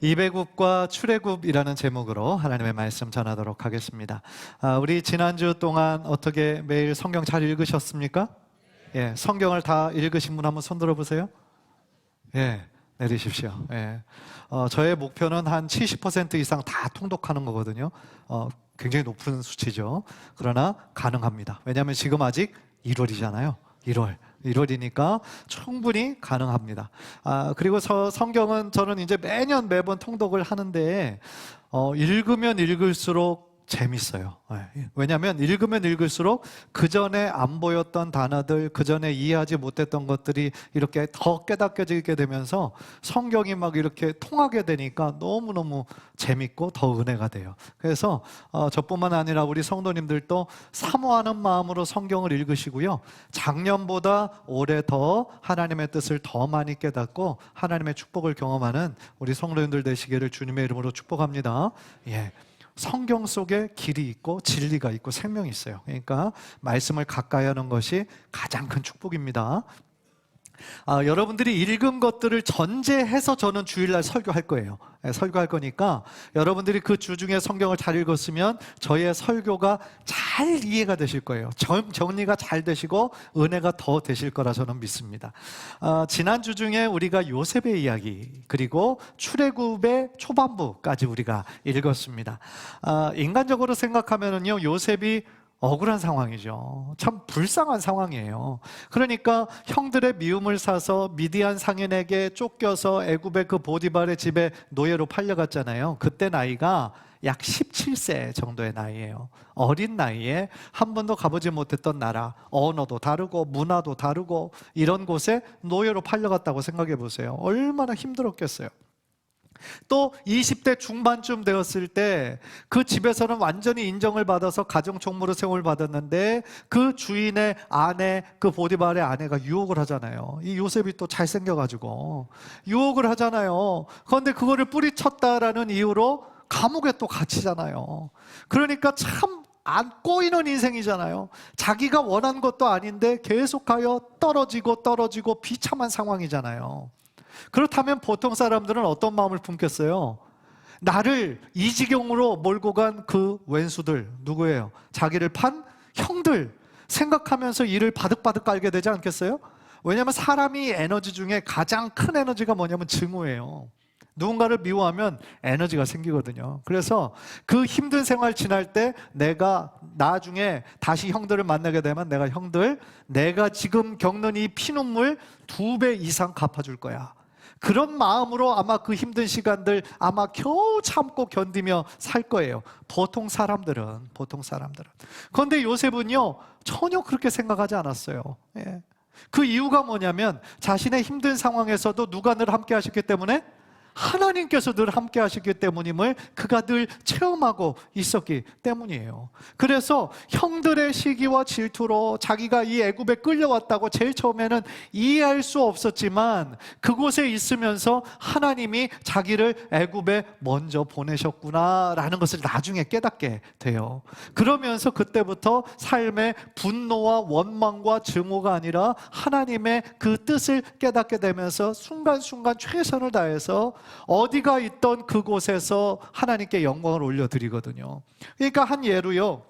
이배굽과 출애굽이라는 제목으로 하나님의 말씀 전하도록 하겠습니다. 우리 지난주 동안 어떻게 매일 성경 잘 읽으셨습니까? 예, 성경을 다 읽으신 분 한번 손 들어보세요. 예, 내리십시오. 예, 저의 목표는 한 70% 이상 다 통독하는 거거든요. 굉장히 높은 수치죠. 그러나 가능합니다. 왜냐하면 지금 아직 1월이잖아요. 1월이니까 충분히 가능합니다. 그리고 성경은 저는 이제 매번 통독을 하는데 읽으면 읽을수록 재밌어요. 왜냐하면 읽으면 읽을수록 그 전에 안 보였던 단어들, 그 전에 이해하지 못했던 것들이 이렇게 더 깨닫겨지게 되면서 성경이 막 이렇게 통하게 되니까 너무너무 재밌고 더 은혜가 돼요. 그래서 저뿐만 아니라 우리 성도님들도 사모하는 마음으로 성경을 읽으시고요, 작년보다 올해 더 하나님의 뜻을 더 많이 깨닫고 하나님의 축복을 경험하는 우리 성도님들 되시기를 주님의 이름으로 축복합니다. 예. 성경 속에 길이 있고 진리가 있고 생명이 있어요. 그러니까 말씀을 가까이 하는 것이 가장 큰 축복입니다. 여러분들이 읽은 것들을 전제해서 저는 주일날 설교할 거예요. 설교할 거니까 여러분들이 그 주 중에 성경을 잘 읽었으면 저의 설교가 잘 이해가 되실 거예요. 정리가 잘 되시고 은혜가 더 되실 거라 저는 믿습니다. 지난주 중에 우리가 요셉의 이야기 그리고 출애굽의 초반부까지 우리가 읽었습니다. 인간적으로 생각하면요, 요셉이 억울한 상황이죠. 참 불쌍한 상황이에요. 그러니까 형들의 미움을 사서 미디안 상인에게 쫓겨서 애굽의 그 보디발의 집에 노예로 팔려갔잖아요. 그때 나이가 약 17세 정도의 나이예요. 어린 나이에 한 번도 가보지 못했던 나라, 언어도 다르고 문화도 다르고 이런 곳에 노예로 팔려갔다고 생각해 보세요. 얼마나 힘들었겠어요. 또 20대 중반쯤 되었을 때 그 집에서는 완전히 인정을 받아서 가정 총무로 세움을 받았는데 그 주인의 아내, 그 보디발의 아내가 유혹을 하잖아요. 이 요셉이 또 잘생겨가지고 유혹을 하잖아요. 그런데 그거를 뿌리쳤다라는 이유로 감옥에 또 갇히잖아요. 그러니까 참 안 꼬이는 인생이잖아요. 자기가 원한 것도 아닌데 계속하여 떨어지고 비참한 상황이잖아요. 그렇다면 보통 사람들은 어떤 마음을 품겠어요? 나를 이 지경으로 몰고 간 그 왼수들, 누구예요? 자기를 판 형들 생각하면서 이를 바득바득 깔게 되지 않겠어요? 왜냐하면 사람이 에너지 중에 가장 큰 에너지가 뭐냐면 증오예요. 누군가를 미워하면 에너지가 생기거든요. 그래서 그 힘든 생활 지날 때 내가 나중에 다시 형들을 만나게 되면 내가 지금 겪는 이 피눈물 2배 이상 갚아줄 거야. 그런 마음으로 아마 그 힘든 시간들 아마 겨우 참고 견디며 살 거예요. 보통 사람들은. 그런데 요셉은요, 전혀 그렇게 생각하지 않았어요. 예. 그 이유가 뭐냐면 자신의 힘든 상황에서도 누가 늘 함께 하셨기 때문에, 하나님께서 늘 함께 하시기 때문임을 그가 늘 체험하고 있었기 때문이에요. 그래서 형들의 시기와 질투로 자기가 이 애굽에 끌려왔다고 제일 처음에는 이해할 수 없었지만 그곳에 있으면서 하나님이 자기를 애굽에 먼저 보내셨구나라는 것을 나중에 깨닫게 돼요. 그러면서 그때부터 삶의 분노와 원망과 증오가 아니라 하나님의 그 뜻을 깨닫게 되면서 순간순간 최선을 다해서 어디가 있던 그곳에서 하나님께 영광을 올려드리거든요. 그러니까 한 예로요,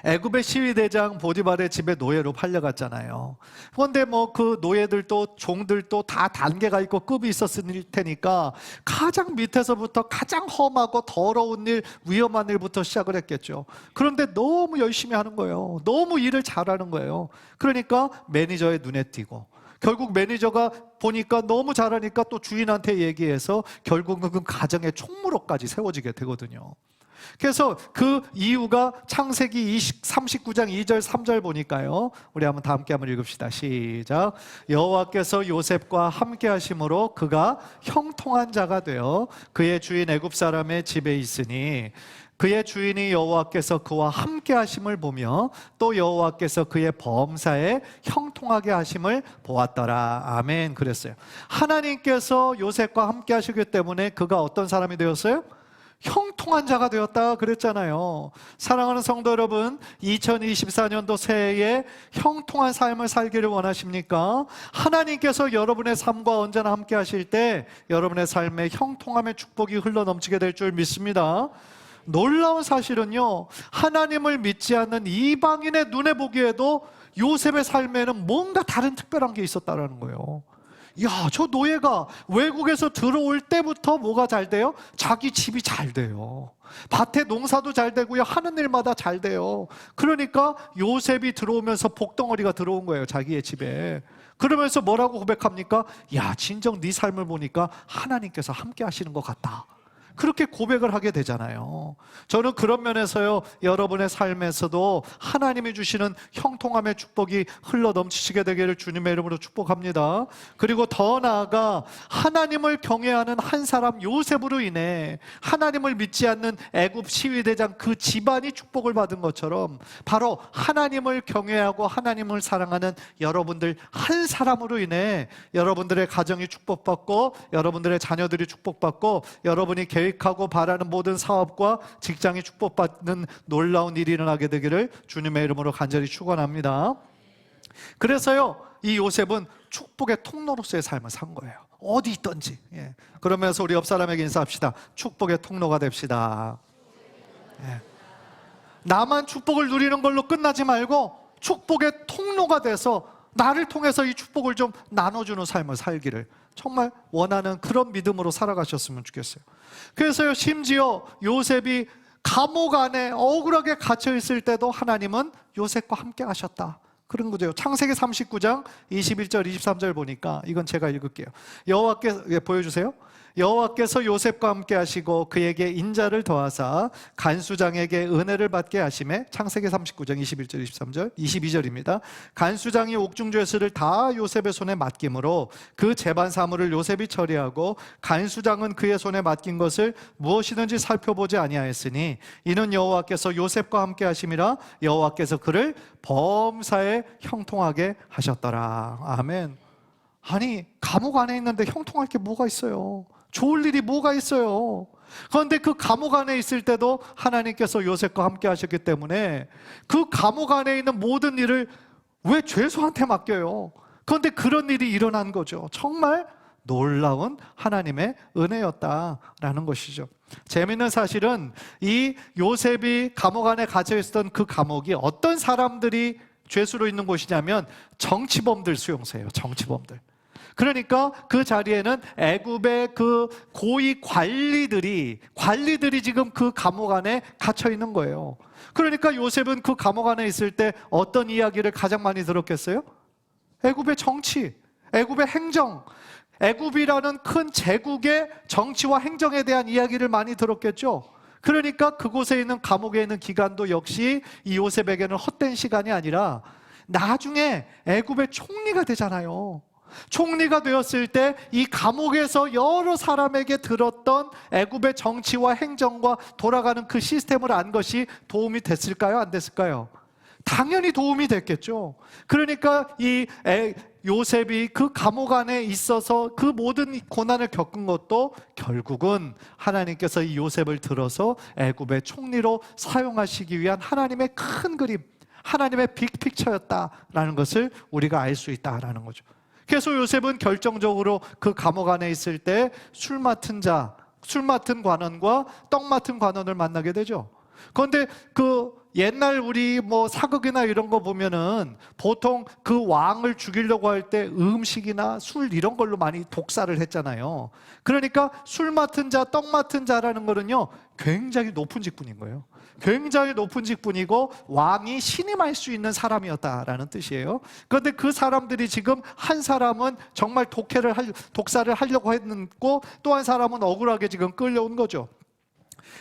애굽의 시위대장 보디발의 집에 노예로 팔려갔잖아요. 그런데 그 노예들도 종들도 다 단계가 있고 급이 있었을 테니까 가장 밑에서부터 가장 험하고 더러운 일, 위험한 일부터 시작을 했겠죠. 그런데 너무 열심히 하는 거예요. 너무 일을 잘하는 거예요. 그러니까 매니저의 눈에 띄고, 결국 매니저가 보니까 너무 잘하니까 또 주인한테 얘기해서 결국은 그 가정의 총무로까지 세워지게 되거든요. 그래서 그 이유가 창세기 39장 2절 3절 보니까요, 우리 한번 다 함께 읽읍시다. 시작. 여호와께서 요셉과 함께 하심으로 그가 형통한 자가 되어 그의 주인 애굽 사람의 집에 있으니 그의 주인이 여호와께서 그와 함께 하심을 보며 또 여호와께서 그의 범사에 형통하게 하심을 보았더라. 아멘. 그랬어요. 하나님께서 요셉과 함께 하시기 때문에 그가 어떤 사람이 되었어요? 형통한 자가 되었다 그랬잖아요. 사랑하는 성도 여러분, 2024년도 새해에 형통한 삶을 살기를 원하십니까? 하나님께서 여러분의 삶과 언제나 함께 하실 때 여러분의 삶에 형통함의 축복이 흘러넘치게 될 줄 믿습니다. 놀라운 사실은요, 하나님을 믿지 않는 이방인의 눈에 보기에도 요셉의 삶에는 뭔가 다른 특별한 게 있었다는 거예요. 야, 저 노예가 외국에서 들어올 때부터 뭐가 잘 돼요? 자기 집이 잘 돼요. 밭에 농사도 잘 되고요, 하는 일마다 잘 돼요. 그러니까 요셉이 들어오면서 복덩어리가 들어온 거예요, 자기의 집에. 그러면서 뭐라고 고백합니까? 야, 진정 네 삶을 보니까 하나님께서 함께 하시는 것 같다. 그렇게 고백을 하게 되잖아요. 저는 그런 면에서요, 여러분의 삶에서도 하나님이 주시는 형통함의 축복이 흘러넘치시게 되기를 주님의 이름으로 축복합니다. 그리고 더 나아가 하나님을 경외하는 한 사람 요셉으로 인해 하나님을 믿지 않는 애굽 시위대장 그 집안이 축복을 받은 것처럼 바로 하나님을 경외하고 하나님을 사랑하는 여러분들 한 사람으로 인해 여러분들의 가정이 축복받고 여러분들의 자녀들이 축복받고 여러분이 계획하고 바라는 모든 사업과 직장이 축복받는 놀라운 일이 일어나게 되기를 주님의 이름으로 간절히 축원합니다. 그래서요, 이 요셉은 축복의 통로로서의 삶을 산 거예요. 어디 있든지. 그러면서 우리 옆 사람에게 인사합시다. 축복의 통로가 됩시다. 나만 축복을 누리는 걸로 끝나지 말고 축복의 통로가 돼서 나를 통해서 이 축복을 좀 나눠주는 삶을 살기를 정말 원하는 그런 믿음으로 살아가셨으면 좋겠어요. 그래서요, 심지어 요셉이 감옥 안에 억울하게 갇혀있을 때도 하나님은 요셉과 함께 하셨다, 그런 거죠. 창세기 39장 21절 23절 보니까, 이건 제가 읽을게요. 여호와께서, 보여주세요. 여호와께서 요셉과 함께 하시고 그에게 인자를 더하사 간수장에게 은혜를 받게 하시매. 창세기 39장 21절 23절 22절입니다. 간수장이 옥중죄수를 다 요셉의 손에 맡김으로 그 재반 사물을 요셉이 처리하고 간수장은 그의 손에 맡긴 것을 무엇이든지 살펴보지 아니하였으니 이는 여호와께서 요셉과 함께 하심이라. 여호와께서 그를 범사에 형통하게 하셨더라. 아멘. 아니, 감옥 안에 있는데 형통할 게 뭐가 있어요? 좋을 일이 뭐가 있어요? 그런데 그 감옥 안에 있을 때도 하나님께서 요셉과 함께 하셨기 때문에 그 감옥 안에 있는 모든 일을 왜 죄수한테 맡겨요? 그런데 그런 일이 일어난 거죠. 정말 놀라운 하나님의 은혜였다라는 것이죠. 재미있는 사실은 이 요셉이 감옥 안에 갇혀 있었던 그 감옥이 어떤 사람들이 죄수로 있는 곳이냐면 정치범들 수용소예요. 정치범들. 그러니까 그 자리에는 애굽의 그 고위 관리들이 지금 그 감옥 안에 갇혀 있는 거예요. 그러니까 요셉은 그 감옥 안에 있을 때 어떤 이야기를 가장 많이 들었겠어요? 애굽의 정치, 애굽의 행정, 애굽이라는 큰 제국의 정치와 행정에 대한 이야기를 많이 들었겠죠. 그러니까 그곳에 있는 감옥에 있는 기간도 역시 이 요셉에게는 헛된 시간이 아니라 나중에 애굽의 총리가 되잖아요. 총리가 되었을 때 이 감옥에서 여러 사람에게 들었던 애굽의 정치와 행정과 돌아가는 그 시스템을 안 것이 도움이 됐을까요? 안 됐을까요? 당연히 도움이 됐겠죠. 그러니까 이 요셉이 그 감옥 안에 있어서 그 모든 고난을 겪은 것도 결국은 하나님께서 이 요셉을 들어서 애굽의 총리로 사용하시기 위한 하나님의 큰 그림, 하나님의 빅픽처였다라는 것을 우리가 알 수 있다라는 거죠. 그래서 요셉은 결정적으로 그 감옥 안에 있을 때 술 맡은 관원과 떡 맡은 관원을 만나게 되죠. 그런데 그 옛날 우리 뭐 사극이나 이런 거 보면은 보통 그 왕을 죽이려고 할 때 음식이나 술 이런 걸로 많이 독사를 했잖아요. 그러니까 술 맡은 자, 떡 맡은 자라는 거는요, 굉장히 높은 직분인 거예요. 굉장히 높은 직분이고 왕이 신임할 수 있는 사람이었다라는 뜻이에요. 그런데 그 사람들이 지금 한 사람은 정말 독사를 하려고 했고 또 한 사람은 억울하게 지금 끌려온 거죠.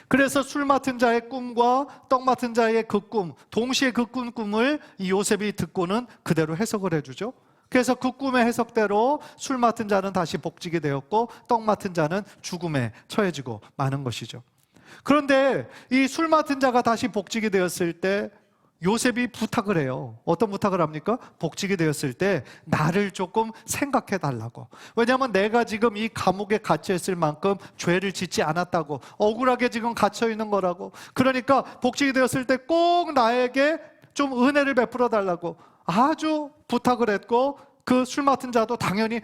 그래서 술 맡은 자의 꿈과 떡 맡은 자의 그 꿈, 동시에 그 꿈을 이 요셉이 듣고는 그대로 해석을 해주죠. 그래서 그 꿈의 해석대로 술 맡은 자는 다시 복직이 되었고 떡 맡은 자는 죽음에 처해지고 마는 것이죠. 그런데 이 술 맡은 자가 다시 복직이 되었을 때 요셉이 부탁을 해요. 어떤 부탁을 합니까? 복직이 되었을 때 나를 조금 생각해 달라고. 왜냐하면 내가 지금 이 감옥에 갇혀 있을 만큼 죄를 짓지 않았다고. 억울하게 지금 갇혀 있는 거라고. 그러니까 복직이 되었을 때 꼭 나에게 좀 은혜를 베풀어 달라고 아주 부탁을 했고, 그 술 맡은 자도 당연히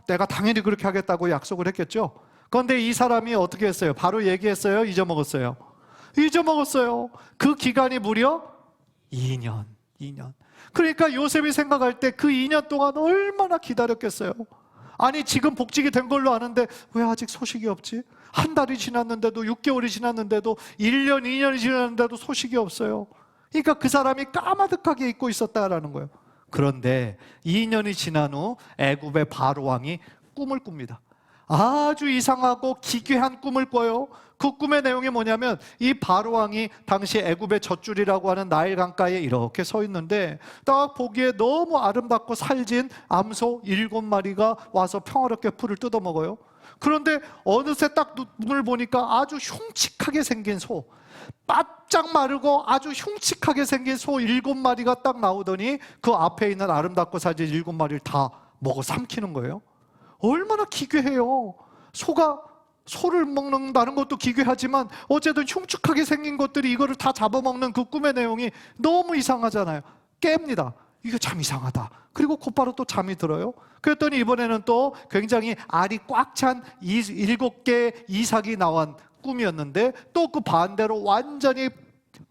내가 당연히 그렇게 하겠다고 약속을 했겠죠. 그런데 이 사람이 어떻게 했어요? 바로 얘기했어요? 잊어먹었어요? 잊어먹었어요. 그 기간이 무려 2년. 그러니까 요셉이 생각할 때 그 2년 동안 얼마나 기다렸겠어요. 아니, 지금 복직이 된 걸로 아는데 왜 아직 소식이 없지? 한 달이 지났는데도, 6개월이 지났는데도, 1년, 2년이 지났는데도 소식이 없어요. 그러니까 그 사람이 까마득하게 잊고 있었다라는 거예요. 그런데 2년이 지난 후 애굽의 바로 왕이 꿈을 꿉니다. 아주 이상하고 기괴한 꿈을 꿔요. 그 꿈의 내용이 뭐냐면, 이 바로 왕이 당시 애굽의 젖줄이라고 하는 나일 강가에 이렇게 서 있는데, 딱 보기에 너무 아름답고 살진 암소 7마리가 와서 평화롭게 풀을 뜯어먹어요. 그런데 어느새 딱 눈을 보니까 아주 흉측하게 생긴 소, 바짝 마르고 아주 흉측하게 생긴 소 7마리가 딱 나오더니 그 앞에 있는 아름답고 살진 7마리를 다 먹어 삼키는 거예요. 얼마나 기괴해요. 소를 먹는다는 것도 기괴하지만 어쨌든 흉측하게 생긴 것들이 이거를 다 잡아먹는 그 꿈의 내용이 너무 이상하잖아요. 깹니다. 이거 참 이상하다. 그리고 곧바로 또 잠이 들어요. 그랬더니 이번에는 또 굉장히 알이 꽉 찬 7개의 이삭이 나온 꿈이었는데, 또 그 반대로 완전히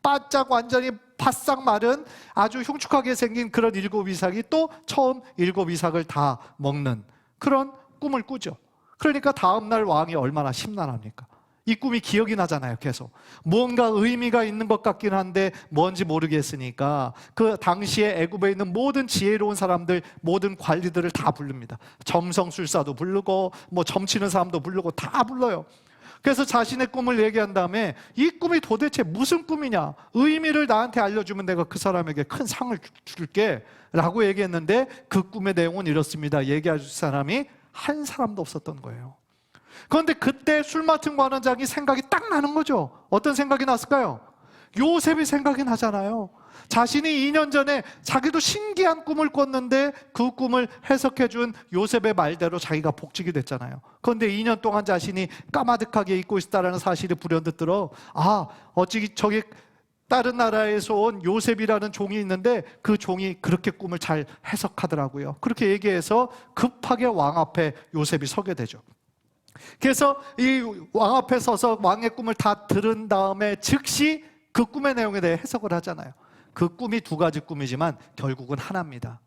바싹 마른 아주 흉측하게 생긴 그런 7이삭이 또 처음 7이삭을 다 먹는 그런 꿈을 꾸죠. 그러니까 다음날 왕이 얼마나 심란합니까? 이 꿈이 기억이 나잖아요. 계속 뭔가 의미가 있는 것 같긴 한데 뭔지 모르겠으니까 그 당시에 애굽에 있는 모든 지혜로운 사람들, 모든 관리들을 다 부릅니다. 점성술사도 부르고 점치는 사람도 부르고 다 불러요. 그래서 자신의 꿈을 얘기한 다음에 이 꿈이 도대체 무슨 꿈이냐, 의미를 나한테 알려주면 내가 그 사람에게 큰 상을 줄게 라고 얘기했는데, 그 꿈의 내용은 이렇습니다. 얘기해 줄 사람이 한 사람도 없었던 거예요. 그런데 그때 술 맡은 관원장이 생각이 딱 나는 거죠. 어떤 생각이 났을까요? 요셉이 생각이 나잖아요. 자신이 2년 전에 자기도 신기한 꿈을 꿨는데 그 꿈을 해석해 준 요셉의 말대로 자기가 복직이 됐잖아요. 그런데 2년 동안 자신이 까마득하게 잊고 있다는 사실이 불현듯 들어, 어찌 저기 다른 나라에서 온 요셉이라는 종이 있는데 그 종이 그렇게 꿈을 잘 해석하더라고요. 그렇게 얘기해서 급하게 왕 앞에 요셉이 서게 되죠. 그래서 이 왕 앞에 서서 왕의 꿈을 다 들은 다음에 즉시 그 꿈의 내용에 대해 해석을 하잖아요. 그 꿈이 2가지 꿈이지만 결국은 하나입니다.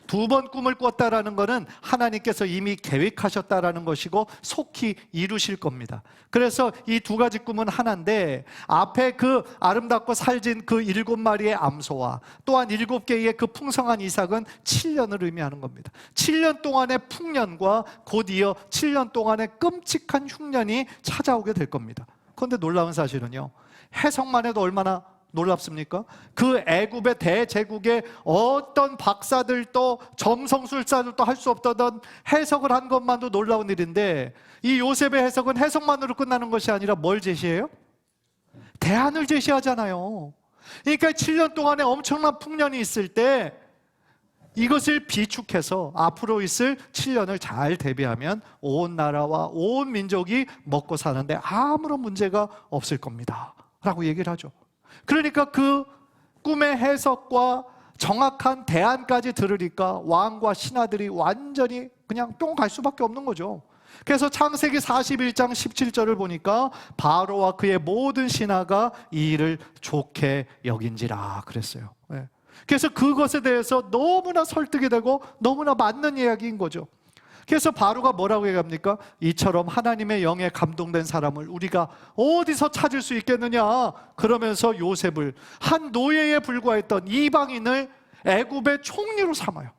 2번 꿈을 꿨다라는 것은 하나님께서 이미 계획하셨다라는 것이고 속히 이루실 겁니다. 그래서 이 2가지 꿈은 하나인데, 앞에 그 아름답고 살진 그 7마리의 암소와 또한 7개의 그 풍성한 이삭은 7년을 의미하는 겁니다. 7년 동안의 풍년과 곧이어 7년 동안의 끔찍한 흉년이 찾아오게 될 겁니다. 그런데 놀라운 사실은요, 해석만 해도 얼마나 놀랍습니까? 그 애굽의 대제국의 어떤 박사들도 점성술사들도 할 수 없던 해석을 한 것만도 놀라운 일인데, 이 요셉의 해석은 해석만으로 끝나는 것이 아니라 뭘 제시해요? 대안을 제시하잖아요. 그러니까 7년 동안에 엄청난 풍년이 있을 때 이것을 비축해서 앞으로 있을 7년을 잘 대비하면 온 나라와 온 민족이 먹고 사는데 아무런 문제가 없을 겁니다 라고 얘기를 하죠. 그러니까 그 꿈의 해석과 정확한 대안까지 들으니까 왕과 신하들이 완전히 그냥 뿅 갈 수밖에 없는 거죠. 그래서 창세기 41장 17절을 보니까 바로와 그의 모든 신하가 이 일을 좋게 여긴지라 그랬어요. 그래서 그것에 대해서 너무나 설득이 되고 너무나 맞는 이야기인 거죠. 그래서 바로가 뭐라고 얘기합니까? 이처럼 하나님의 영에 감동된 사람을 우리가 어디서 찾을 수 있겠느냐? 그러면서 요셉을, 한 노예에 불과했던 이방인을 애굽의 총리로 삼아요.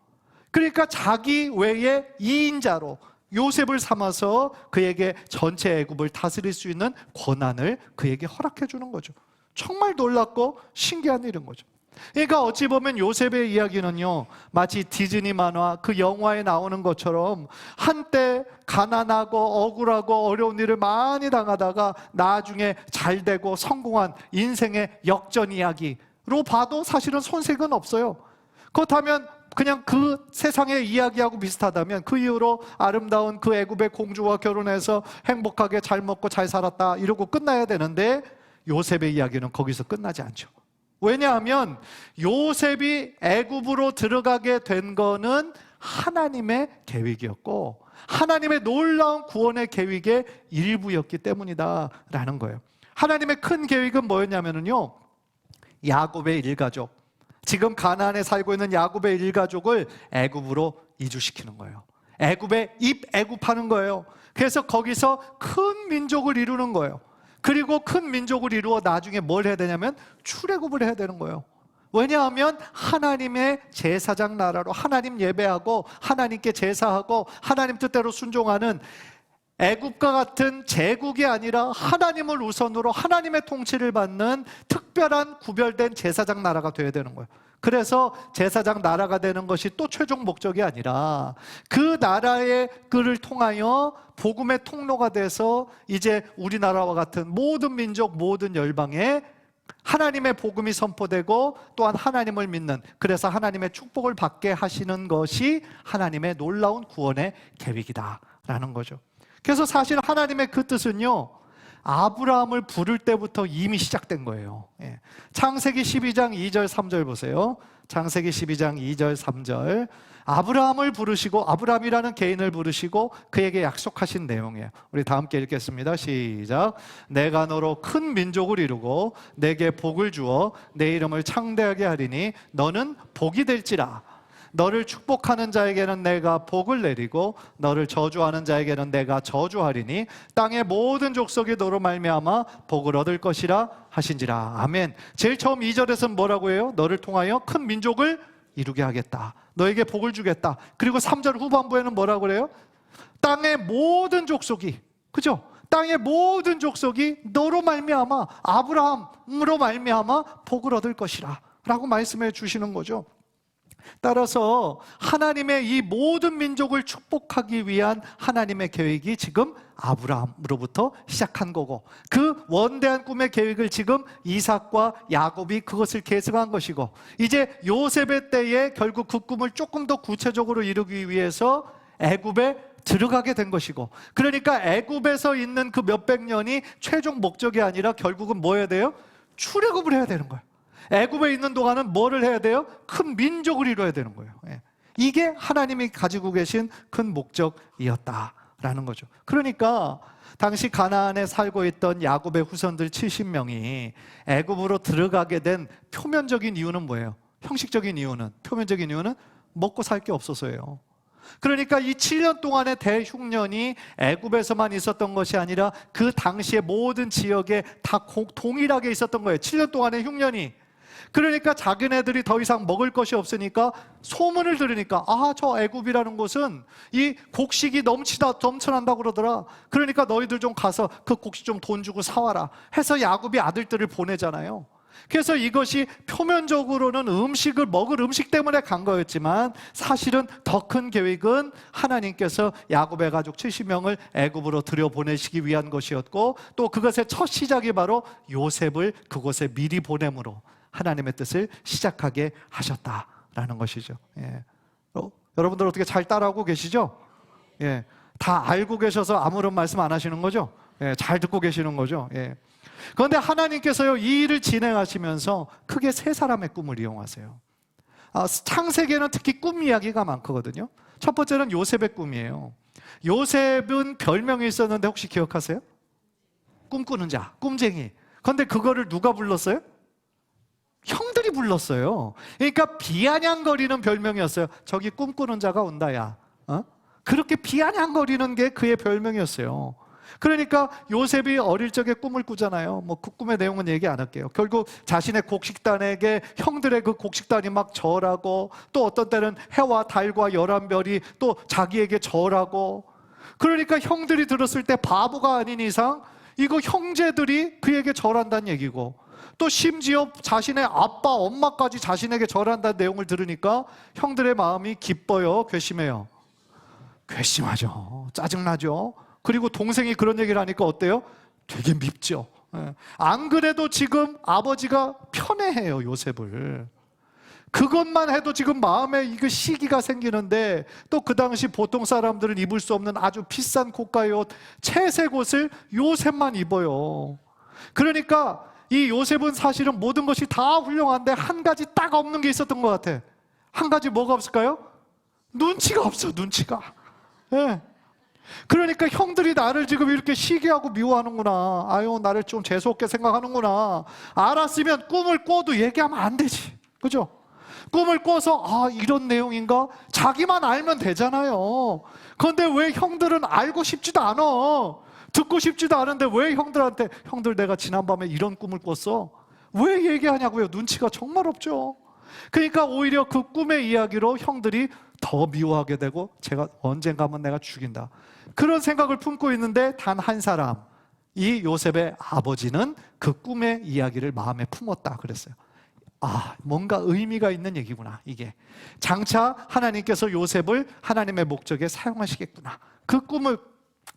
그러니까 자기 외에 2인자로 요셉을 삼아서 그에게 전체 애굽을 다스릴 수 있는 권한을 그에게 허락해 주는 거죠. 정말 놀랍고 신기한 일인 거죠. 그러니까 어찌 보면 요셉의 이야기는요, 마치 디즈니 만화 그 영화에 나오는 것처럼 한때 가난하고 억울하고 어려운 일을 많이 당하다가 나중에 잘 되고 성공한 인생의 역전 이야기로 봐도 사실은 손색은 없어요. 그렇다면 그냥 그 세상의 이야기하고 비슷하다면 그 이후로 아름다운 그 애굽의 공주와 결혼해서 행복하게 잘 먹고 잘 살았다 이러고 끝나야 되는데 요셉의 이야기는 거기서 끝나지 않죠. 왜냐하면 요셉이 애굽으로 들어가게 된 거는 하나님의 계획이었고 하나님의 놀라운 구원의 계획의 일부였기 때문이다라는 거예요. 하나님의 큰 계획은 뭐였냐면요, 야곱의 일가족, 지금 가나안에 살고 있는 야곱의 일가족을 애굽으로 이주시키는 거예요. 애굽에 입애굽하는 거예요. 그래서 거기서 큰 민족을 이루는 거예요. 그리고 큰 민족을 이루어 나중에 뭘 해야 되냐면 출애굽을 해야 되는 거예요. 왜냐하면 하나님의 제사장 나라로 하나님 예배하고 하나님께 제사하고 하나님 뜻대로 순종하는 애굽과 같은 제국이 아니라 하나님을 우선으로 하나님의 통치를 받는 특별한 구별된 제사장 나라가 되어야 되는 거예요. 그래서 제사장 나라가 되는 것이 또 최종 목적이 아니라 그 나라의 그를 통하여 복음의 통로가 돼서 이제 우리나라와 같은 모든 민족, 모든 열방에 하나님의 복음이 선포되고 또한 하나님을 믿는, 그래서 하나님의 축복을 받게 하시는 것이 하나님의 놀라운 구원의 계획이다라는 거죠. 그래서 사실 하나님의 그 뜻은요, 아브라함을 부를 때부터 이미 시작된 거예요. 창세기 12장 2절 3절 보세요. 창세기 12장 2절 3절, 아브라함을 부르시고 아브라함이라는 개인을 부르시고 그에게 약속하신 내용이에요. 우리 다 함께 읽겠습니다. 시작. 내가 너로 큰 민족을 이루고 내게 복을 주어 내 이름을 창대하게 하리니 너는 복이 될지라. 너를 축복하는 자에게는 내가 복을 내리고 너를 저주하는 자에게는 내가 저주하리니 땅의 모든 족속이 너로 말미암아 복을 얻을 것이라 하신지라. 아멘. 제일 처음 2절에서는 뭐라고 해요? 너를 통하여 큰 민족을 이루게 하겠다, 너에게 복을 주겠다. 그리고 3절 후반부에는 뭐라고 그래요? 땅의 모든 족속이, 그죠? 땅의 모든 족속이 너로 말미암아, 아브라함으로 말미암아 복을 얻을 것이라 라고 말씀해 주시는 거죠. 따라서 하나님의 이 모든 민족을 축복하기 위한 하나님의 계획이 지금 아브라함으로부터 시작한 거고, 그 원대한 꿈의 계획을 지금 이삭과 야곱이 그것을 계승한 것이고, 이제 요셉의 때에 결국 그 꿈을 조금 더 구체적으로 이루기 위해서 애굽에 들어가게 된 것이고, 그러니까 애굽에서 있는 그 몇백 년이 최종 목적이 아니라 결국은 뭐 해야 돼요? 출애굽을 해야 되는 거예요. 애굽에 있는 동안은 뭐를 해야 돼요? 큰 민족을 이루어야 되는 거예요. 이게 하나님이 가지고 계신 큰 목적이었다라는 거죠. 그러니까 당시 가나안에 살고 있던 야곱의 후손들 70명이 애굽으로 들어가게 된 표면적인 이유는 뭐예요? 형식적인 이유는, 표면적인 이유는 먹고 살 게 없어서예요. 그러니까 이 7년 동안의 대흉년이 애굽에서만 있었던 것이 아니라 그 당시의 모든 지역에 다 동일하게 있었던 거예요. 7년 동안의 흉년이. 그러니까 자기네들이 더 이상 먹을 것이 없으니까 소문을 들으니까, 아, 저 애굽이라는 곳은 이 곡식이 넘쳐난다고 그러더라. 그러니까 너희들 좀 가서 그 곡식 좀 돈 주고 사와라 해서 야곱이 아들들을 보내잖아요. 그래서 이것이 표면적으로는 먹을 음식 때문에 간 거였지만 사실은 더 큰 계획은 하나님께서 야곱의 가족 70명을 애굽으로 들여보내시기 위한 것이었고, 또 그것의 첫 시작이 바로 요셉을 그곳에 미리 보냄으로 하나님의 뜻을 시작하게 하셨다라는 것이죠. 여러분들 어떻게 잘 따라하고 계시죠? 다 알고 계셔서 아무런 말씀 안 하시는 거죠? 잘 듣고 계시는 거죠? 그런데 하나님께서요, 이 일을 진행하시면서 크게 세 사람의 꿈을 이용하세요. 창세기에는 특히 꿈 이야기가 많거든요. 첫 번째는 요셉의 꿈이에요. 요셉은 별명이 있었는데 혹시 기억하세요? 꿈꾸는 자, 꿈쟁이. 그런데 그거를 누가 불렀어요? 형들이 불렀어요. 그러니까 비아냥거리는 별명이었어요. 저기 꿈꾸는 자가 온다, 야. 그렇게 비아냥거리는 게 그의 별명이었어요. 그러니까 요셉이 어릴 적에 꿈을 꾸잖아요. 그 꿈의 내용은 얘기 안 할게요. 결국 자신의 곡식단에게 형들의 그 곡식단이 막 절하고, 또 어떤 때는 해와 달과 11별이 또 자기에게 절하고, 그러니까 형들이 들었을 때 바보가 아닌 이상 이거 형제들이 그에게 절한다는 얘기고, 또 심지어 자신의 아빠, 엄마까지 자신에게 절한다는 내용을 들으니까 형들의 마음이 기뻐요, 괘씸해요? 괘씸하죠. 짜증나죠. 그리고 동생이 그런 얘기를 하니까 어때요? 되게 밉죠. 예. 안 그래도 지금 아버지가 편애해요, 요셉을. 그것만 해도 지금 마음에 이거 시기가 생기는데, 또 그 당시 보통 사람들은 입을 수 없는 아주 비싼 고가의 옷, 채색 옷을 요셉만 입어요. 그러니까 이 요셉은 사실은 모든 것이 다 훌륭한데 한 가지 딱 없는 게 있었던 것 같아. 한 가지 뭐가 없을까요? 눈치가 없어, 눈치가. 예. 그러니까 형들이 나를 지금 이렇게 시기하고 미워하는구나, 아유 나를 좀 재수없게 생각하는구나, 알았으면 꿈을 꿔도 얘기하면 안 되지, 그죠? 꿈을 꿔서 아 이런 내용인가? 자기만 알면 되잖아요. 그런데 왜 형들은 알고 싶지도 않아, 듣고 싶지도 않은데 왜 형들한테 형들 내가 지난밤에 이런 꿈을 꿨어? 왜 얘기하냐고요? 눈치가 정말 없죠. 그러니까 오히려 그 꿈의 이야기로 형들이 더 미워하게 되고, 제가 언젠가 하면 내가 죽인다, 그런 생각을 품고 있는데 단 한 사람, 이 요셉의 아버지는 그 꿈의 이야기를 마음에 품었다 그랬어요. 아, 뭔가 의미가 있는 얘기구나, 이게. 장차 하나님께서 요셉을 하나님의 목적에 사용하시겠구나, 그 꿈을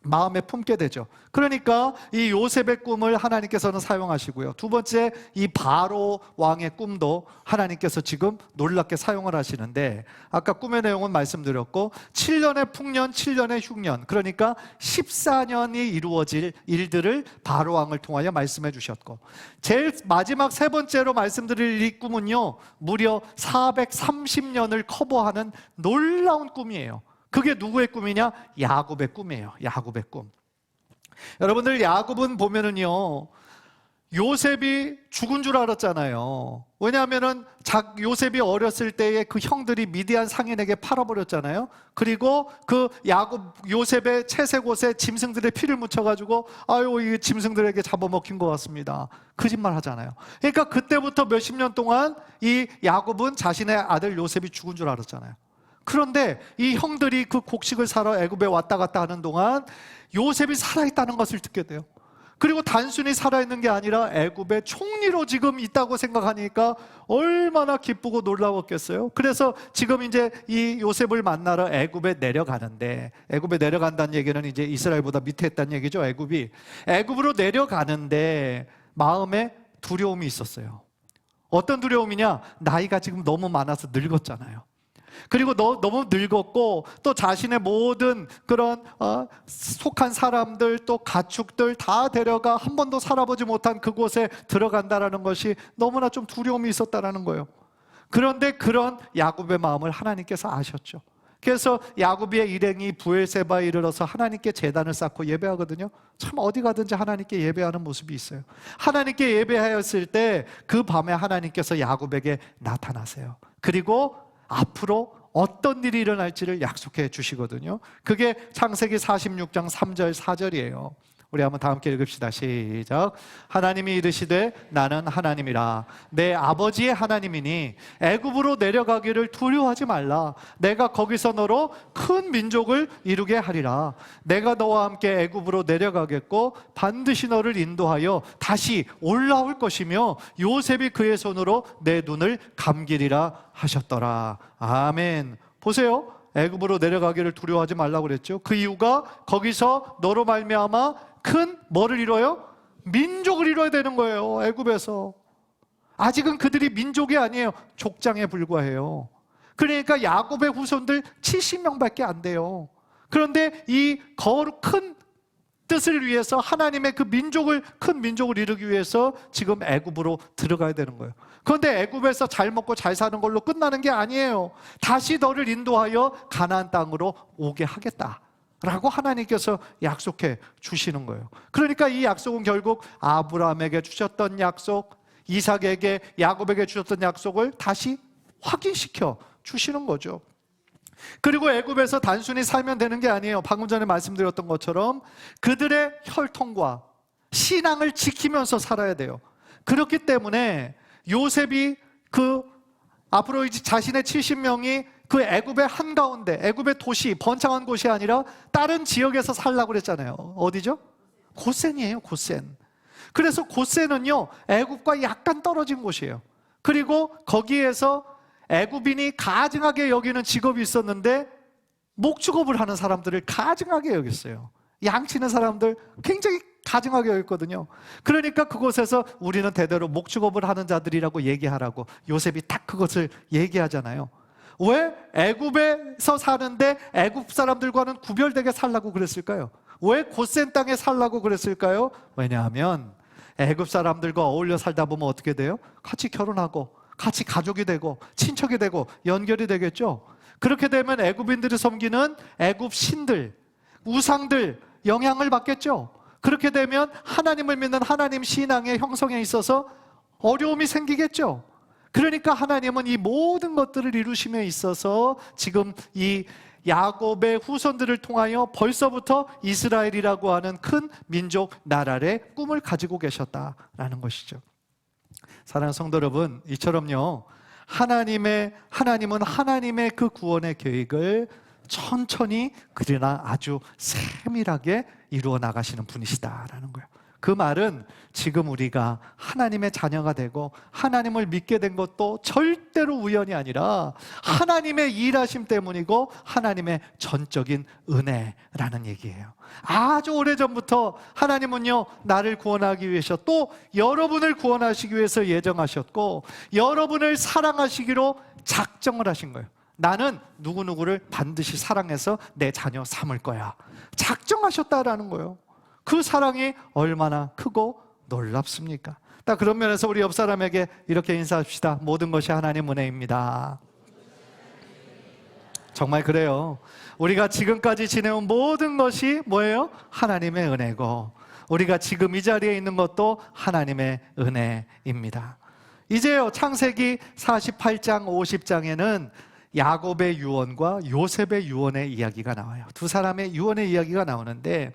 마음에 품게 되죠. 그러니까 이 요셉의 꿈을 하나님께서는 사용하시고요. 두 번째, 이 바로 왕의 꿈도 하나님께서 지금 놀랍게 사용을 하시는데, 아까 꿈의 내용은 말씀드렸고 7년의 풍년, 7년의 흉년, 그러니까 14년이 이루어질 일들을 바로 왕을 통하여 말씀해 주셨고, 제일 마지막 세 번째로 말씀드릴 이 꿈은요, 무려 430년을 커버하는 놀라운 꿈이에요. 그게 누구의 꿈이냐? 야곱의 꿈이에요. 야곱의 꿈. 여러분들, 야곱은 보면은요, 요셉이 죽은 줄 알았잖아요. 왜냐하면은 요셉이 어렸을 때에 그 형들이 미디안 상인에게 팔아버렸잖아요. 그리고 그 요셉의 채색 옷에 짐승들의 피를 묻혀가지고 아유 이 짐승들에게 잡아먹힌 것 같습니다, 거짓말 하잖아요. 그러니까 그때부터 몇십 년 동안 이 야곱은 자신의 아들 요셉이 죽은 줄 알았잖아요. 그런데 이 형들이 그 곡식을 사러 애굽에 왔다 갔다 하는 동안 요셉이 살아있다는 것을 듣게 돼요. 그리고 단순히 살아있는 게 아니라 애굽의 총리로 지금 있다고 생각하니까 얼마나 기쁘고 놀라웠겠어요. 그래서 지금 이제 이 요셉을 만나러 애굽에 내려가는데, 애굽에 내려간다는 얘기는 이제 이스라엘보다 밑에 있다는 얘기죠. 애굽으로 내려가는데 마음에 두려움이 있었어요. 어떤 두려움이냐? 나이가 지금 너무 많아서 늙었잖아요. 그리고 너무 늙었고, 또 자신의 모든 그런 속한 사람들, 또 가축들 다 데려가 한 번도 살아보지 못한 그곳에 들어간다라는 것이 너무나 좀 두려움이 있었다라는 거예요. 그런데 그런 야곱의 마음을 하나님께서 아셨죠. 그래서 야곱의 일행이 부엘세바에 이르러서 하나님께 제단을 쌓고 예배하거든요. 참 어디 가든지 하나님께 예배하는 모습이 있어요. 하나님께 예배하였을 때 그 밤에 하나님께서 야곱에게 나타나세요. 그리고 앞으로 어떤 일이 일어날지를 약속해 주시거든요. 그게 창세기 46장 3절 4절이에요. 우리 한번 다 함께 읽읍시다. 시작. 하나님이 이르시되 나는 하나님이라, 내 아버지의 하나님이니 애굽으로 내려가기를 두려워하지 말라. 내가 거기서 너로 큰 민족을 이루게 하리라. 내가 너와 함께 애굽으로 내려가겠고 반드시 너를 인도하여 다시 올라올 것이며 요셉이 그의 손으로 내 눈을 감기리라 하셨더라. 아멘. 보세요. 애굽으로 내려가기를 두려워하지 말라고 그랬죠. 그 이유가 거기서 너로 말미암아 큰 뭐를 이뤄요? 민족을 이뤄야 되는 거예요. 애굽에서 아직은 그들이 민족이 아니에요. 족장에 불과해요. 그러니까 야곱의 후손들 70명밖에 안 돼요. 그런데 이 큰 뜻을 위해서 하나님의 그 큰 민족을 이루기 위해서 지금 애굽으로 들어가야 되는 거예요. 그런데 애굽에서 잘 먹고 잘 사는 걸로 끝나는 게 아니에요. 다시 너를 인도하여 가나안 땅으로 오게 하겠다 라고 하나님께서 약속해 주시는 거예요. 그러니까 이 약속은 결국 아브라함에게 주셨던 약속, 이삭에게, 야곱에게 주셨던 약속을 다시 확인시켜 주시는 거죠. 그리고 애굽에서 단순히 살면 되는 게 아니에요. 방금 전에 말씀드렸던 것처럼 그들의 혈통과 신앙을 지키면서 살아야 돼요. 그렇기 때문에 요셉이 앞으로 이제 자신의 70명이 그 애굽의 한가운데, 애굽의 도시, 번창한 곳이 아니라 다른 지역에서 살라고 그랬잖아요. 어디죠? 고센이에요, 고센. 그래서 고센은요, 애굽과 약간 떨어진 곳이에요. 그리고 거기에서 애굽인이 가증하게 여기는 직업이 있었는데 목축업을 하는 사람들을 가증하게 여겼어요. 양치는 사람들, 굉장히 가증하게 여겼거든요. 그러니까 그곳에서 우리는 대대로 목축업을 하는 자들이라고 얘기하라고 요셉이 딱 그것을 얘기하잖아요. 왜 애굽에서 사는데 애굽 사람들과는 구별되게 살라고 그랬을까요? 왜 고센 땅에 살라고 그랬을까요? 왜냐하면 애굽 사람들과 어울려 살다 보면 어떻게 돼요? 같이 결혼하고 같이 가족이 되고 친척이 되고 연결이 되겠죠. 그렇게 되면 애굽인들이 섬기는 애굽 신들, 우상들 영향을 받겠죠. 그렇게 되면 하나님을 믿는 하나님 신앙의 형성에 있어서 어려움이 생기겠죠. 그러니까 하나님은 이 모든 것들을 이루심에 있어서 지금 이 야곱의 후손들을 통하여 벌써부터 이스라엘이라고 하는 큰 민족 나라의 꿈을 가지고 계셨다라는 것이죠. 사랑하는 성도 여러분, 이처럼요, 하나님은 하나님의 그 구원의 계획을 천천히 그러나 아주 세밀하게 이루어 나가시는 분이시다라는 거예요. 그 말은 지금 우리가 하나님의 자녀가 되고 하나님을 믿게 된 것도 절대로 우연이 아니라 하나님의 일하심 때문이고 하나님의 전적인 은혜라는 얘기예요. 아주 오래전부터 하나님은요, 나를 구원하기 위해서 또 여러분을 구원하시기 위해서 예정하셨고 여러분을 사랑하시기로 작정을 하신 거예요. 나는 누구누구를 반드시 사랑해서 내 자녀 삼을 거야. 작정하셨다라는 거예요. 그 사랑이 얼마나 크고 놀랍습니까? 딱 그런 면에서 우리 옆 사람에게 이렇게 인사합시다. 모든 것이 하나님 은혜입니다. 정말 그래요. 우리가 지금까지 지내온 모든 것이 뭐예요? 하나님의 은혜고 우리가 지금 이 자리에 있는 것도 하나님의 은혜입니다. 이제요, 창세기 48장 50장에는 야곱의 유언과 요셉의 유언의 이야기가 나와요. 두 사람의 유언의 이야기가 나오는데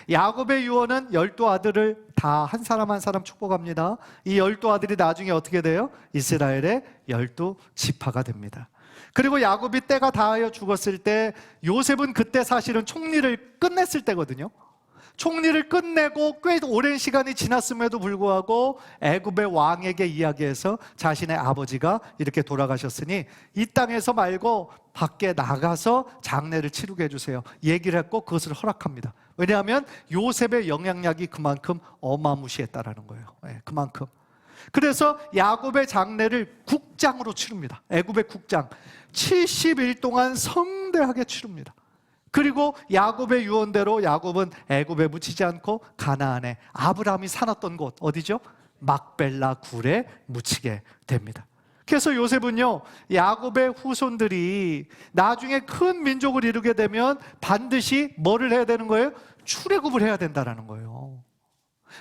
야곱의 유언은 12아들을 다 한 사람 한 사람 축복합니다. 이 12아들이 나중에 어떻게 돼요? 이스라엘의 12지파가 됩니다. 그리고 야곱이 때가 다하여 죽었을 때 요셉은 그때 사실은 총리를 끝냈을 때거든요. 총리를 끝내고 꽤 오랜 시간이 지났음에도 불구하고 애굽의 왕에게 이야기해서 자신의 아버지가 이렇게 돌아가셨으니 이 땅에서 말고 밖에 나가서 장례를 치르게 해주세요. 얘기를 했고 그것을 허락합니다. 왜냐하면 요셉의 영향력이 그만큼 어마무시했다라는 거예요. 네, 그만큼. 그래서 야곱의 장례를 국장으로 치릅니다. 애굽의 국장. 70일 동안 성대하게 치릅니다. 그리고 야곱의 유언대로 야곱은 애굽에 묻히지 않고 가나안에 아브라함이 살았던 곳 어디죠? 막벨라 굴에 묻히게 됩니다. 그래서 요셉은요, 야곱의 후손들이 나중에 큰 민족을 이루게 되면 반드시 뭐를 해야 되는 거예요? 출애굽을 해야 된다는 거예요.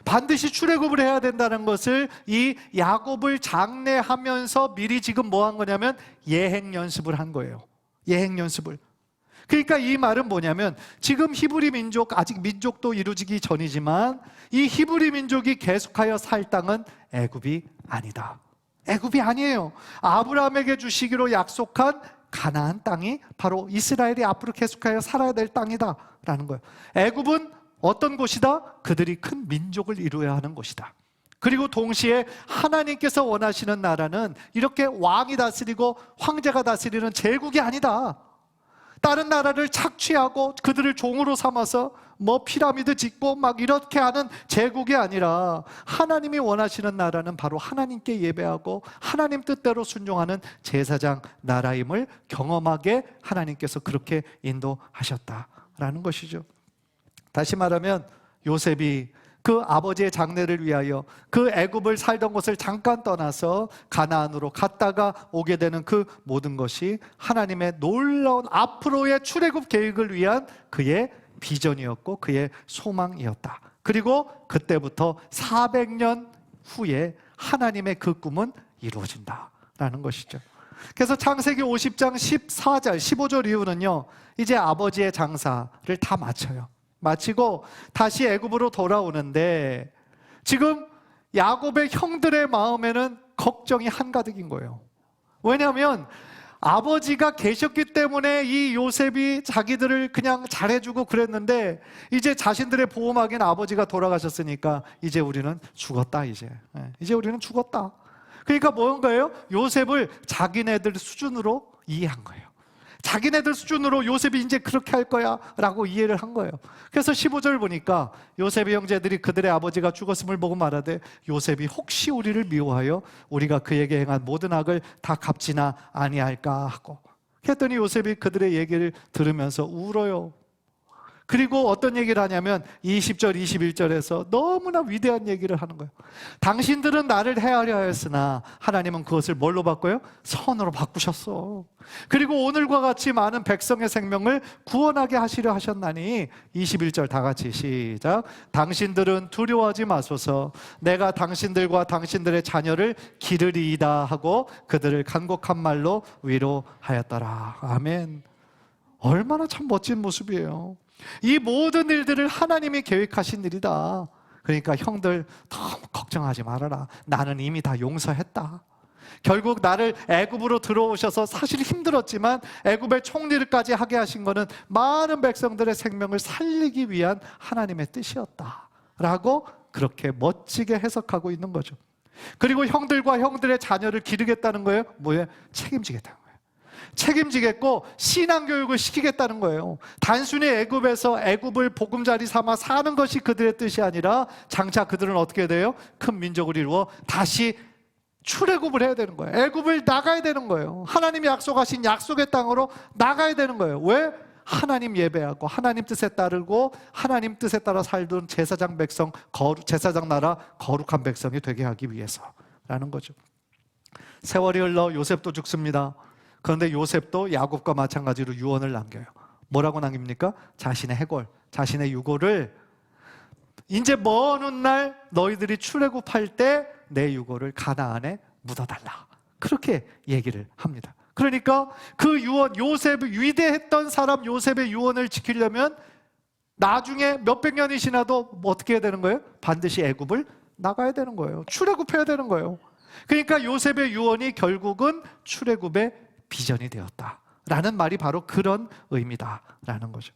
반드시 출애굽을 해야 된다는 것을 이 야곱을 장례하면서 미리 지금 뭐 한 거냐면 예행 연습을 한 거예요. 예행 연습을. 그러니까 이 말은 뭐냐면 지금 히브리 민족, 아직 민족도 이루어지기 전이지만 이 히브리 민족이 계속하여 살 땅은 애굽이 아니다. 애굽이 아니에요. 아브라함에게 주시기로 약속한 가나안 땅이 바로 이스라엘이 앞으로 계속하여 살아야 될 땅이다 라는 거예요. 애굽은 어떤 곳이다? 그들이 큰 민족을 이루어야 하는 곳이다. 그리고 동시에 하나님께서 원하시는 나라는 이렇게 왕이 다스리고 황제가 다스리는 제국이 아니다. 다른 나라를 착취하고 그들을 종으로 삼아서 뭐 피라미드 짓고 막 이렇게 하는 제국이 아니라 하나님이 원하시는 나라는 바로 하나님께 예배하고 하나님 뜻대로 순종하는 제사장 나라임을 경험하게 하나님께서 그렇게 인도하셨다라는 것이죠. 다시 말하면 요셉이 그 아버지의 장례를 위하여 그 애굽을 살던 곳을 잠깐 떠나서 가나안으로 갔다가 오게 되는 그 모든 것이 하나님의 놀라운 앞으로의 출애굽 계획을 위한 그의 비전이었고 그의 소망이었다. 그리고 그때부터 400년 후에 하나님의 그 꿈은 이루어진다라는 것이죠. 그래서 창세기 50장 14절 15절 이후는요, 이제 아버지의 장사를 다 마쳐요. 마치고 다시 애굽으로 돌아오는데 지금 야곱의 형들의 마음에는 걱정이 한가득인 거예요. 왜냐하면 아버지가 계셨기 때문에 이 요셉이 자기들을 그냥 잘해주고 그랬는데 이제 자신들의 보호막인 아버지가 돌아가셨으니까 이제 우리는 죽었다. 이제 우리는 죽었다. 그러니까 뭔가요? 요셉을 자기네들 수준으로 이해한 거예요. 자기네들 수준으로 요셉이 이제 그렇게 할 거야 라고 이해를 한 거예요. 그래서 15절 보니까 요셉의 형제들이 그들의 아버지가 죽었음을 보고 말하되 요셉이 혹시 우리를 미워하여 우리가 그에게 행한 모든 악을 다 갚지나 아니할까 하고, 그랬더니 요셉이 그들의 얘기를 들으면서 울어요. 그리고 어떤 얘기를 하냐면 20절, 21절에서 너무나 위대한 얘기를 하는 거예요. 당신들은 나를 해하려 하였으나 하나님은 그것을 뭘로 바꿔요? 선으로 바꾸셨어. 그리고 오늘과 같이 많은 백성의 생명을 구원하게 하시려 하셨나니, 21절 다 같이 시작. 당신들은 두려워하지 마소서. 내가 당신들과 당신들의 자녀를 기르리이다 하고 그들을 간곡한 말로 위로하였더라. 아멘. 얼마나 참 멋진 모습이에요. 이 모든 일들을 하나님이 계획하신 일이다. 그러니까 형들 너무 걱정하지 말아라. 나는 이미 다 용서했다. 결국 나를 애굽으로 들어오셔서 사실 힘들었지만 애굽의 총리를까지 하게 하신 것은 많은 백성들의 생명을 살리기 위한 하나님의 뜻이었다 라고 그렇게 멋지게 해석하고 있는 거죠. 그리고 형들과 형들의 자녀를 기르겠다는 거예요. 뭐예요? 책임지겠다는 거예요. 책임지겠고 신앙교육을 시키겠다는 거예요. 단순히 애굽에서 애굽을 보금자리 삼아 사는 것이 그들의 뜻이 아니라 장차 그들은 어떻게 돼요? 큰 민족을 이루어 다시 출애굽을 해야 되는 거예요. 애굽을 나가야 되는 거예요. 하나님이 약속하신 약속의 땅으로 나가야 되는 거예요. 왜? 하나님 예배하고 하나님 뜻에 따르고 하나님 뜻에 따라 살던 제사장 백성, 제사장 나라 거룩한 백성이 되게 하기 위해서라는 거죠. 세월이 흘러 요셉도 죽습니다. 그런데 요셉도 야곱과 마찬가지로 유언을 남겨요. 뭐라고 남깁니까? 자신의 해골, 자신의 유골을 이제 먼 훗날 너희들이 출애굽할 때 내 유골을 가나안에 묻어달라. 그렇게 얘기를 합니다. 그러니까 그 유언, 요셉, 위대했던 사람 요셉의 유언을 지키려면 나중에 몇백 년이 지나도 어떻게 해야 되는 거예요? 반드시 애굽을 나가야 되는 거예요. 출애굽해야 되는 거예요. 그러니까 요셉의 유언이 결국은 출애굽의 비전이 되었다라는 말이 바로 그런 의미다라는 거죠.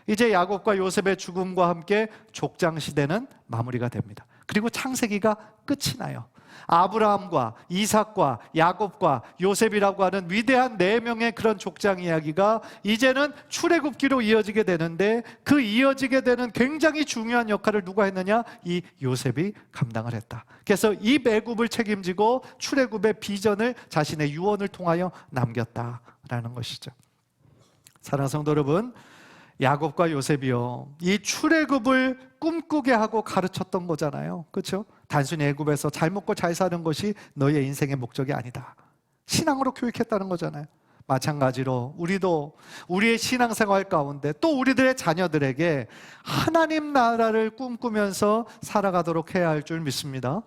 이제 야곱과 요셉의 죽음과 함께 족장 시대는 마무리가 됩니다. 그리고 창세기가 끝이 나요. 아브라함과 이삭과 야곱과 요셉이라고 하는 위대한 네 명의 그런 족장 이야기가 이제는 출애굽기로 이어지게 되는데, 그 이어지게 되는 굉장히 중요한 역할을 누가 했느냐? 이 요셉이 감당을 했다. 그래서 이 애굽을 책임지고 출애굽의 비전을 자신의 유언을 통하여 남겼다라는 것이죠. 사랑하는 성도 여러분, 야곱과 요셉이요, 이 출애굽을 꿈꾸게 하고 가르쳤던 거잖아요. 그렇죠? 단순히 애굽에서 잘 먹고 잘 사는 것이 너의 인생의 목적이 아니다. 신앙으로 교육했다는 거잖아요. 마찬가지로 우리도 우리의 신앙생활 가운데 또 우리들의 자녀들에게 하나님 나라를 꿈꾸면서 살아가도록 해야 할 줄 믿습니다.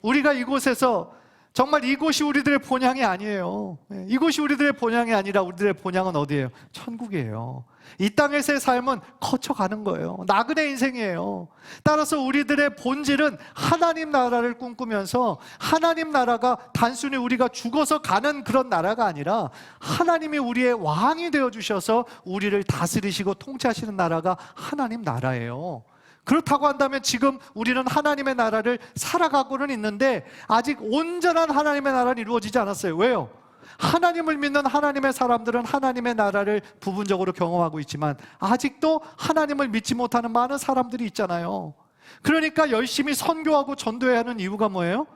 우리가 이곳에서 정말 이곳이 우리들의 본향이 아니에요. 이곳이 우리들의 본향이 아니라 우리들의 본향은 어디예요? 천국이에요. 이 땅에서의 삶은 거쳐가는 거예요. 나그네 인생이에요. 따라서 우리들의 본질은 하나님 나라를 꿈꾸면서, 하나님 나라가 단순히 우리가 죽어서 가는 그런 나라가 아니라 하나님이 우리의 왕이 되어주셔서 우리를 다스리시고 통치하시는 나라가 하나님 나라예요. 그렇다고 한다면 지금 우리는 하나님의 나라를 살아가고는 있는데 아직 온전한 하나님의 나라는 이루어지지 않았어요. 왜요? 하나님을 믿는 하나님의 사람들은 하나님의 나라를 부분적으로 경험하고 있지만 아직도 하나님을 믿지 못하는 많은 사람들이 있잖아요. 그러니까 열심히 선교하고 전도해야 하는 이유가 뭐예요?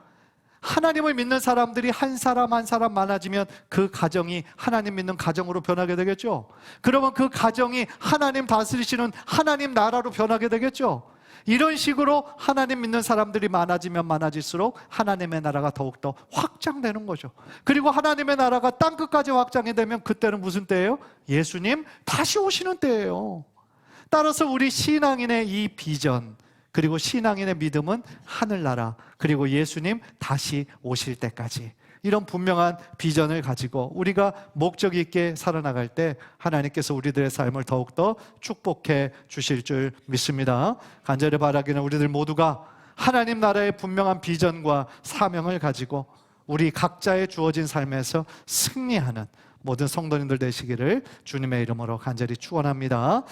하나님을 믿는 사람들이 한 사람 한 사람 많아지면 그 가정이 하나님 믿는 가정으로 변하게 되겠죠. 그러면 그 가정이 하나님 다스리시는 하나님 나라로 변하게 되겠죠. 이런 식으로 하나님 믿는 사람들이 많아지면 많아질수록 하나님의 나라가 더욱더 확장되는 거죠. 그리고 하나님의 나라가 땅끝까지 확장이 되면 그때는 무슨 때예요? 예수님 다시 오시는 때예요. 따라서 우리 신앙인의 이 비전, 그리고 신앙인의 믿음은 하늘나라, 그리고 예수님 다시 오실 때까지, 이런 분명한 비전을 가지고 우리가 목적 있게 살아나갈 때 하나님께서 우리들의 삶을 더욱더 축복해 주실 줄 믿습니다. 간절히 바라기는 우리들 모두가 하나님 나라의 분명한 비전과 사명을 가지고 우리 각자의 주어진 삶에서 승리하는 모든 성도님들 되시기를 주님의 이름으로 간절히 축원합니다.